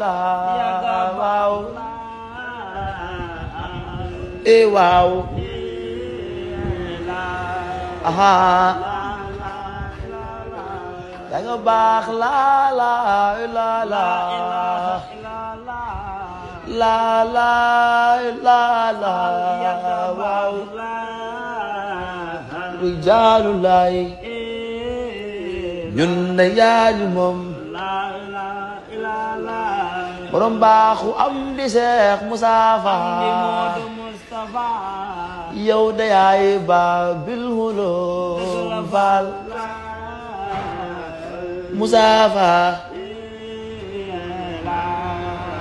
la waaw e waaw aha da nga baax la la la la la la la la waaw rijaalulaay ñun de yaaju moom borom baaxu am di Seex Mustafaa yow de yaay Baabil Hulum Faal Mustafaa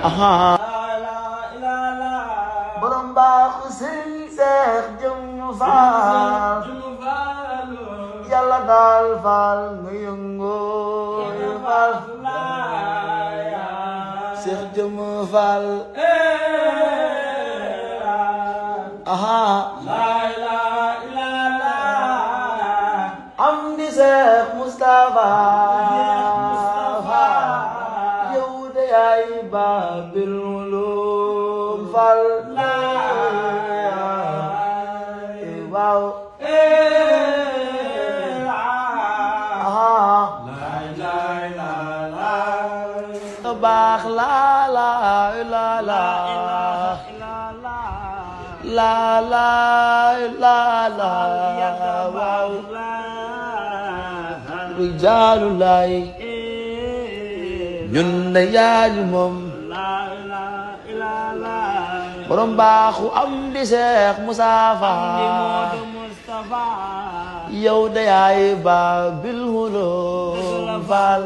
aha borom baaxu Sëriñ Seex Jëmm Faal yàlla daal faal nga yëngoo faal Seex Jëmm Faal aha am di Seex Mustafaa yow de yaay Baabil Hulum Faal waaw baax la la la la la la la la waaw rijaalulaay ñun de yaaju moom borom baaxu am di Seex Mustafaa yow de yaay Baabil Hulum Faal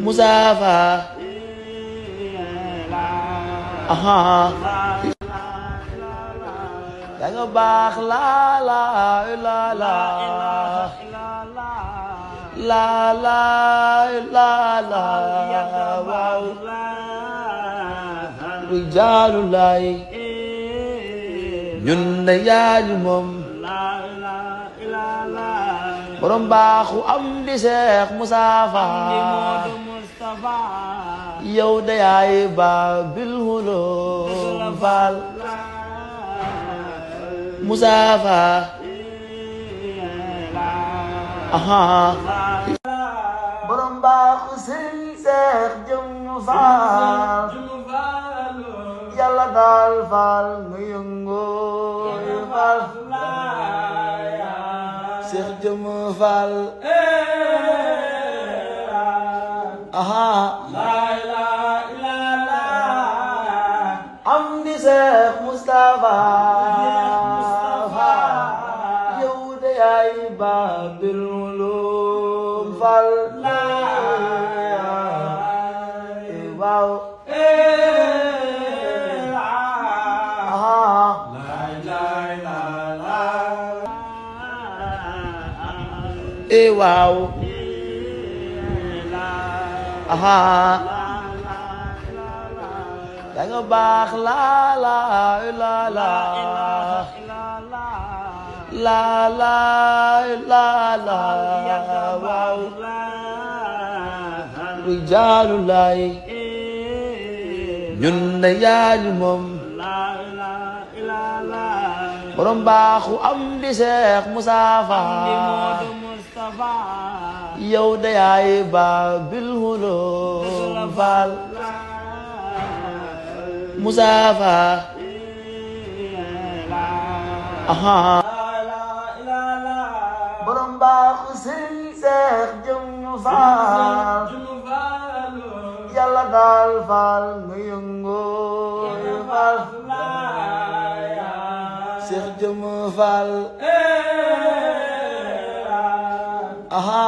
Mustafaa aha da nga baax la la la la la la la la waaw rijaalulaay ñun de yaaju moom borom baaxu am di Seex Mustafaa yow de yaay Baabil Hulum Faal Mustafaa aha borom baaxu Sëriñ Seex Jëmm Faal yàlla daal faal nga yëngoo faal Seex Jëmm Faal aha am di Seex Mustafaa yow de yaay Baabil Hulum Faal waaw e waaw aha da nga baax la la la la la la la la waaw rijaalulaay ñun de yaaju moom borom baaxu am di Seex Mustafaa yow de yaay Baabil Hulum Faal Mustafaa aha borom baaxu Sëriñ Seex Jëmm Faal yàlla daal faal nga yëngoo faal Seex Jëmm Faal aha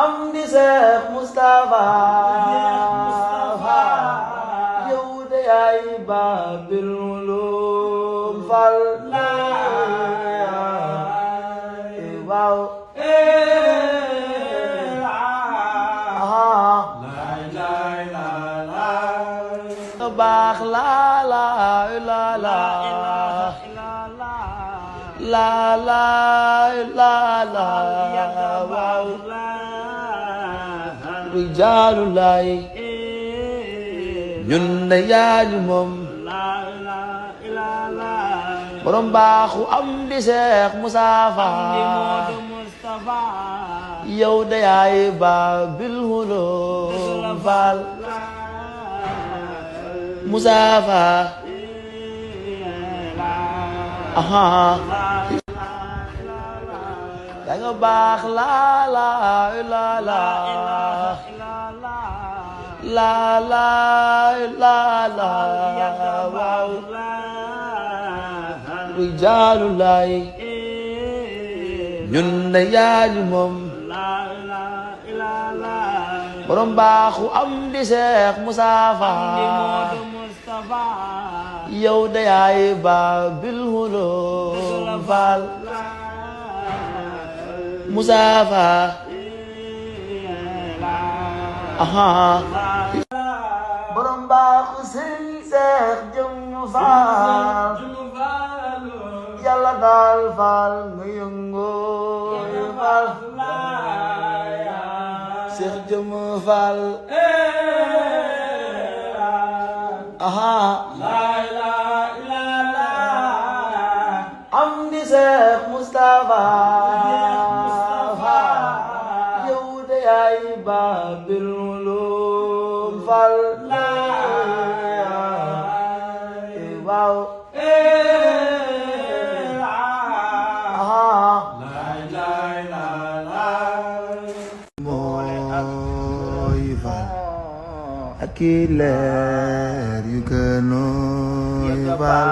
am di Seex Mustafaa yow de yaay Baabil Hulum Faal waaw baax la la la la la la la la waaw rijaalulaay ñun de yaañu moom borom baaxu am di Seex Mustapha yow de yaay Baabil Hulum Faal Mustapha aha da nga baax la la la la la la la la waaw rijaalulaay ñun de yaañu moom borom baaxu am di Seex Mustapha yow de yaay Baabil Hulum Faal Mustapha aha borom baaxu Sëriñ Seex Jëmm Faal Yàlla daal faal nga yëngu faal Seex Jëmm Faal aha am di Seex Mustapha yow de yaay Baabil Hulum Faal waaw mooy faal ak i leer yu gënooy faal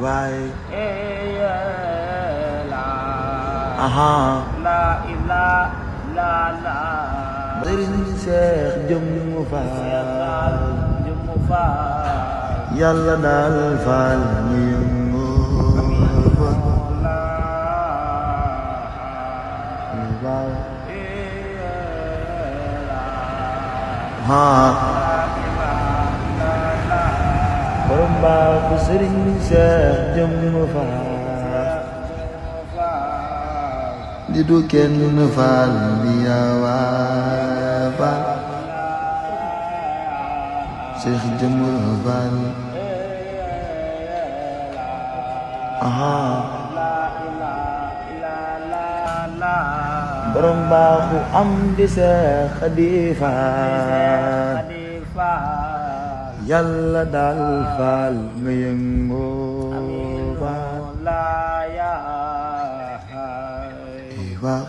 waay aha Sëriñ Seex Jëmm Faal Yàlla daal faal mu yëngu borom baaxu Sëriñ Seex Jëmm Faal di du kenn faal di yawa faal Seex Jëmm Faal aha borom baaxu am di Seex Xadi Faal Yàlla daal faal nga yëngu faal waaw